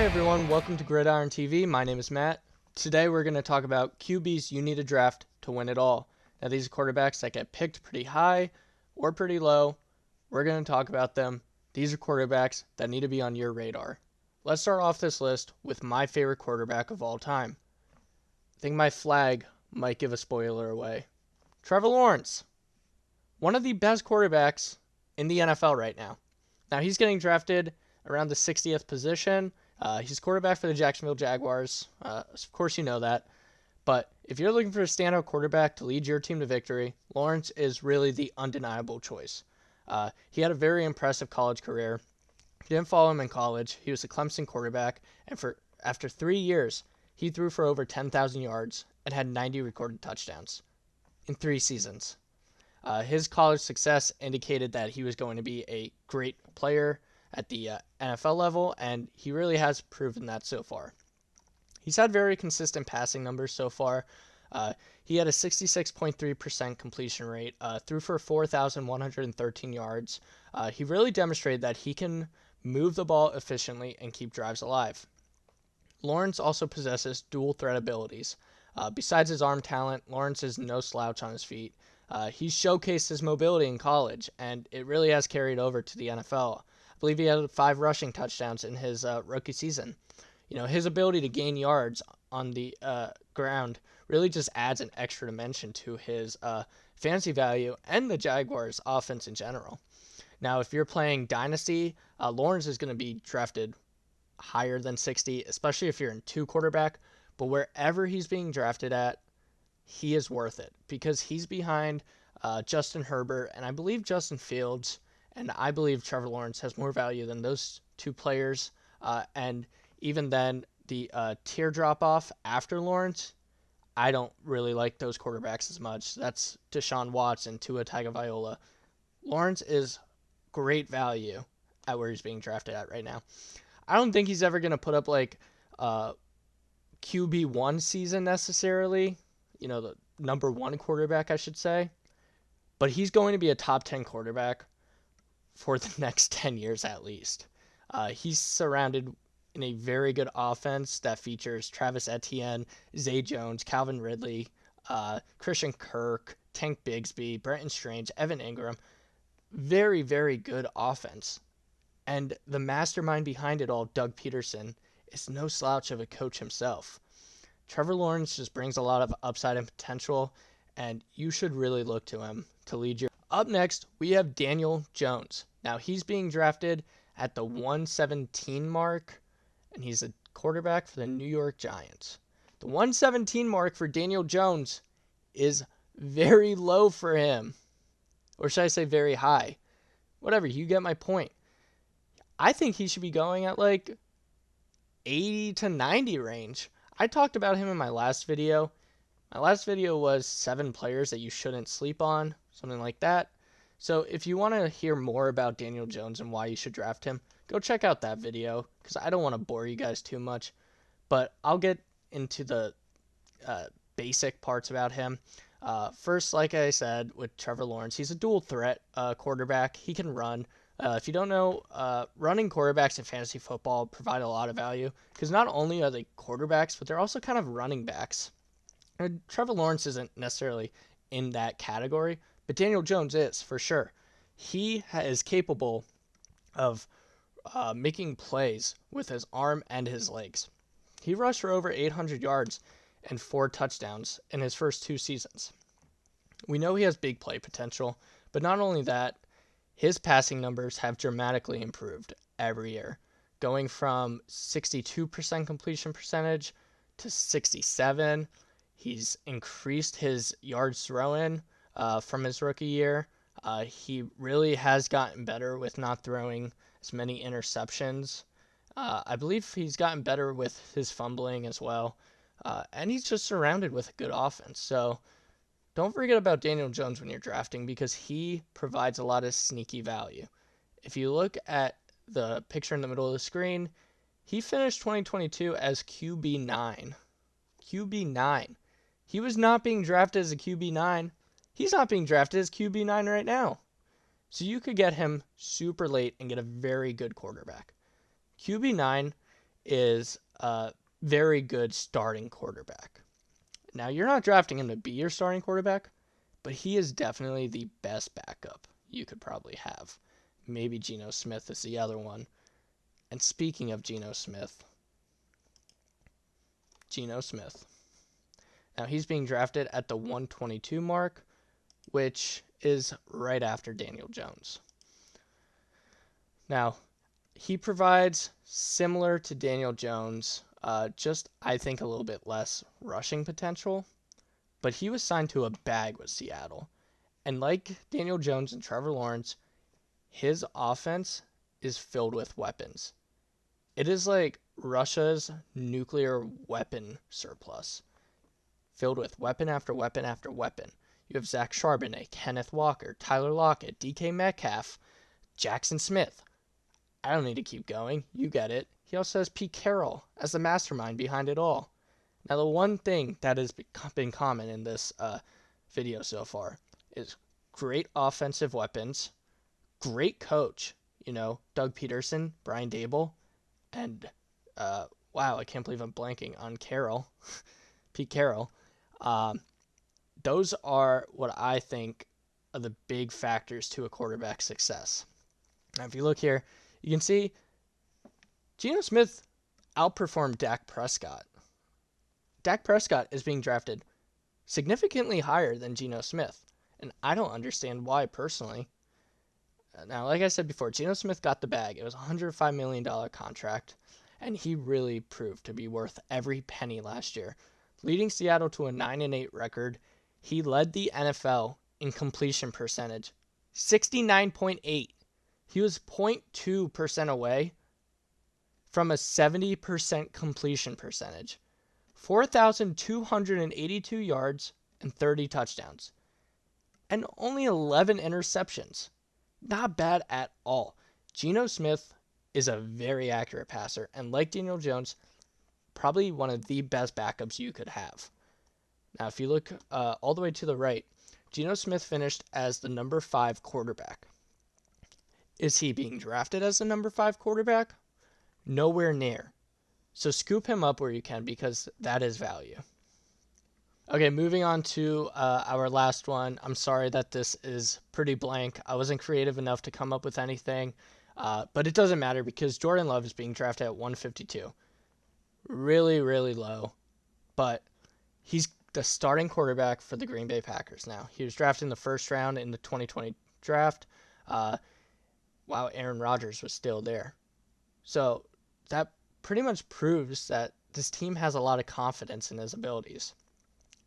Hi everyone, welcome to Gridiron TV. My name is Matt. Today we're going to talk about QBs you need to draft to win it all. Now these are quarterbacks that get picked pretty high or pretty low. We're going to talk about them. These are quarterbacks that need to be on your radar. Let's start off this list with my favorite quarterback of all time. I think my flag might give a spoiler away. Trevor Lawrence, one of the best quarterbacks in the NFL right now. Now he's getting drafted around the 60th position. He's quarterback for the Jacksonville Jaguars. Of course you know that. But if you're looking for a standout quarterback to lead your team to victory, Lawrence is really the undeniable choice. He had a very impressive college career. If you didn't follow him in college, he was a Clemson quarterback, and after 3 years, he threw for over 10,000 yards and had 90 recorded touchdowns in 3 seasons. His college success indicated that he was going to be a great player at the NFL level, and he really has proven that so far. He's had very consistent passing numbers so far. He had a 66.3% completion rate, threw for 4,113 yards. He really demonstrated that he can move the ball efficiently and keep drives alive. Lawrence also possesses dual threat abilities. Besides his arm talent, Lawrence is no slouch on his feet. He's showcased his mobility in college, and it really has carried over to the NFL. I believe he had 5 rushing touchdowns in his rookie season. You know, his ability to gain yards on the ground really just adds an extra dimension to his fantasy value and the Jaguars' offense in general. Now, if you're playing Dynasty, Lawrence is going to be drafted higher than 60, especially if you're in 2 quarterback. But wherever he's being drafted at, he is worth it because he's behind Justin Herbert and I believe Justin Fields, and I believe Trevor Lawrence has more value than those 2 players. And even then, the tier drop off after Lawrence, I don't really like those quarterbacks as much. That's Deshaun Watson, Tua Tagovailoa. Lawrence is great value at where he's being drafted at right now. I don't think he's ever going to put up like QB1 season necessarily, you know, the number 1 quarterback, I should say. But he's going to be a top 10 quarterback for the next 10 years at least. He's surrounded in a very good offense that features Travis Etienne, Zay Jones, Calvin Ridley, Christian Kirk, Tank Bigsby, Brenton Strange, Evan Ingram. Very, very good offense. And the mastermind behind it all, Doug Peterson, is no slouch of a coach himself. Trevor Lawrence just brings a lot of upside and potential, and you should really look to him to lead your... Up next, we have Daniel Jones. Now, he's being drafted at the 117 mark, and he's a quarterback for the New York Giants. The 117 mark for Daniel Jones is very low for him. Or should I say very high? Whatever, you get my point. I think he should be going at like 80 to 90 range. I talked about him in my last video. My last video was 7 players that you shouldn't sleep on, something like that. So if you want to hear more about Daniel Jones and why you should draft him, go check out that video because I don't want to bore you guys too much. But I'll get into the basic parts about him. First, like I said, with Trevor Lawrence, he's a dual threat quarterback. He can run. If you don't know, running quarterbacks in fantasy football provide a lot of value because not only are they quarterbacks, but they're also kind of running backs. And Trevor Lawrence isn't necessarily in that category, but Daniel Jones is for sure. He is capable of making plays with his arm and his legs. He rushed for over 800 yards and 4 touchdowns in his first 2 seasons. We know he has big play potential, but not only that, his passing numbers have dramatically improved every year, going from 62% completion percentage to 67%. He's increased his yards thrown from his rookie year. He really has gotten better with not throwing as many interceptions. I believe he's gotten better with his fumbling as well. And he's just surrounded with a good offense. So don't forget about Daniel Jones when you're drafting because he provides a lot of sneaky value. If you look at the picture in the middle of the screen, he finished 2022 as QB9. QB9. He was not being drafted as a QB9. He's not being drafted as QB9 right now. So you could get him super late and get a very good quarterback. QB9 is a very good starting quarterback. Now, you're not drafting him to be your starting quarterback, but he is definitely the best backup you could probably have. Maybe Geno Smith is the other one. And speaking of Geno Smith. Now, he's being drafted at the 122 mark, which is right after Daniel Jones. Now, he provides similar to Daniel Jones, just I think a little bit less rushing potential, but he was signed to a bag with Seattle. And like Daniel Jones and Trevor Lawrence, his offense is filled with weapons. It is like Russia's nuclear weapon surplus, filled with weapon after weapon after weapon. You have Zach Charbonnet, Kenneth Walker, Tyler Lockett, DK Metcalf, Jackson Smith. I don't need to keep going. You get it. He also has Pete Carroll as the mastermind behind it all. Now, the one thing that has been common in this video so far is great offensive weapons, great coach. Doug Peterson, Brian Dable, and wow, I can't believe I'm blanking on Carroll, Pete Carroll. Those are what I think are the big factors to a quarterback's success. Now, if you look here, you can see Geno Smith outperformed Dak Prescott. Dak Prescott is being drafted significantly higher than Geno Smith, and I don't understand why personally. Now, like I said before, Geno Smith got the bag. It was a $105 million contract, and he really proved to be worth every penny last year. Leading Seattle to a 9-8 record, he led the NFL in completion percentage, 69.8. He was 0.2% away from a 70% completion percentage, 4,282 yards and 30 touchdowns, and only 11 interceptions. Not bad at all. Geno Smith is a very accurate passer, and like Daniel Jones, probably one of the best backups you could have. Now, if you look all the way to the right, Geno Smith finished as the number 5 quarterback. Is he being drafted as the number 5 quarterback? Nowhere near. So scoop him up where you can, because that is value. Okay, moving on to our last one. I'm sorry that this is pretty blank. I wasn't creative enough to come up with anything, but it doesn't matter because Jordan Love is being drafted at 152. Really, really low, but he's the starting quarterback for the Green Bay Packers now. He was drafted in the first round in the 2020 draft. While Aaron Rodgers was still there. So that pretty much proves that this team has a lot of confidence in his abilities.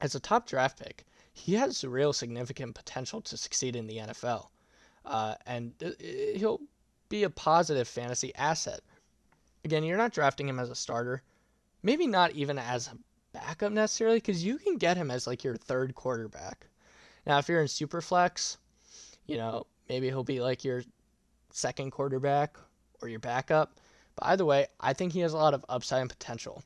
As a top draft pick, he has real significant potential to succeed in the NFL. And he'll be a positive fantasy asset. Again, you're not drafting him as a starter. Maybe not even as a backup necessarily, because you can get him as like your third quarterback. Now, if you're in Superflex, maybe he'll be like your second quarterback or your backup. But either way, I think he has a lot of upside and potential.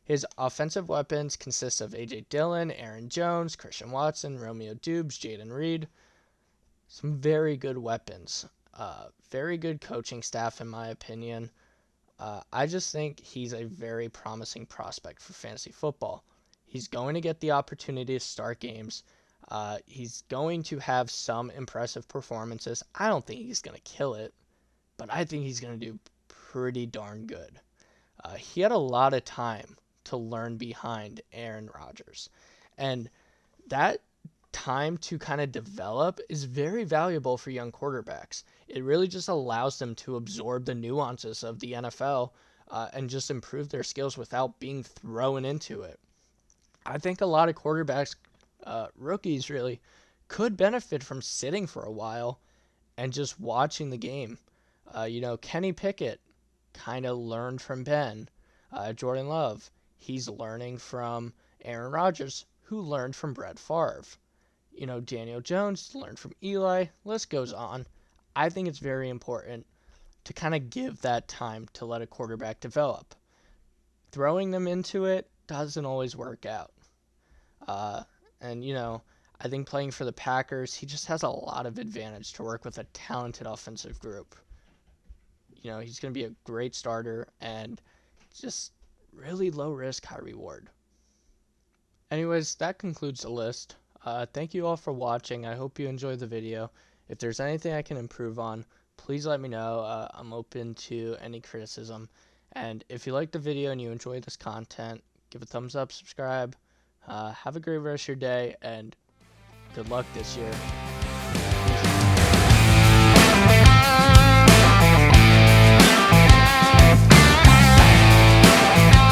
His offensive weapons consist of A.J. Dillon, Aaron Jones, Christian Watson, Romeo Doubs, Jaden Reed. Some very good weapons. Very good coaching staff, in my opinion. I just think he's a very promising prospect for fantasy football. He's going to get the opportunity to start games. He's going to have some impressive performances. I don't think he's going to kill it, but I think he's going to do pretty darn good. He had a lot of time to learn behind Aaron Rodgers, and that time to kind of develop is very valuable for young quarterbacks. It really just allows them to absorb the nuances of the NFL and just improve their skills without being thrown into it. I think a lot of quarterbacks, rookies really, could benefit from sitting for a while and just watching the game. Kenny Pickett kind of learned from Ben. Jordan Love, he's learning from Aaron Rodgers, who learned from Brett Favre. Daniel Jones learned from Eli. List goes on. I think it's very important to kind of give that time to let a quarterback develop. Throwing them into it doesn't always work out. I think playing for the Packers, he just has a lot of advantage to work with a talented offensive group. He's going to be a great starter, and just really low risk, high reward. Anyways, that concludes the list. Thank you all for watching. I hope you enjoyed the video. If there's anything I can improve on, please let me know. I'm open to any criticism. And if you like the video and you enjoy this content, give a thumbs up, subscribe. Have a great rest of your day, and good luck this year.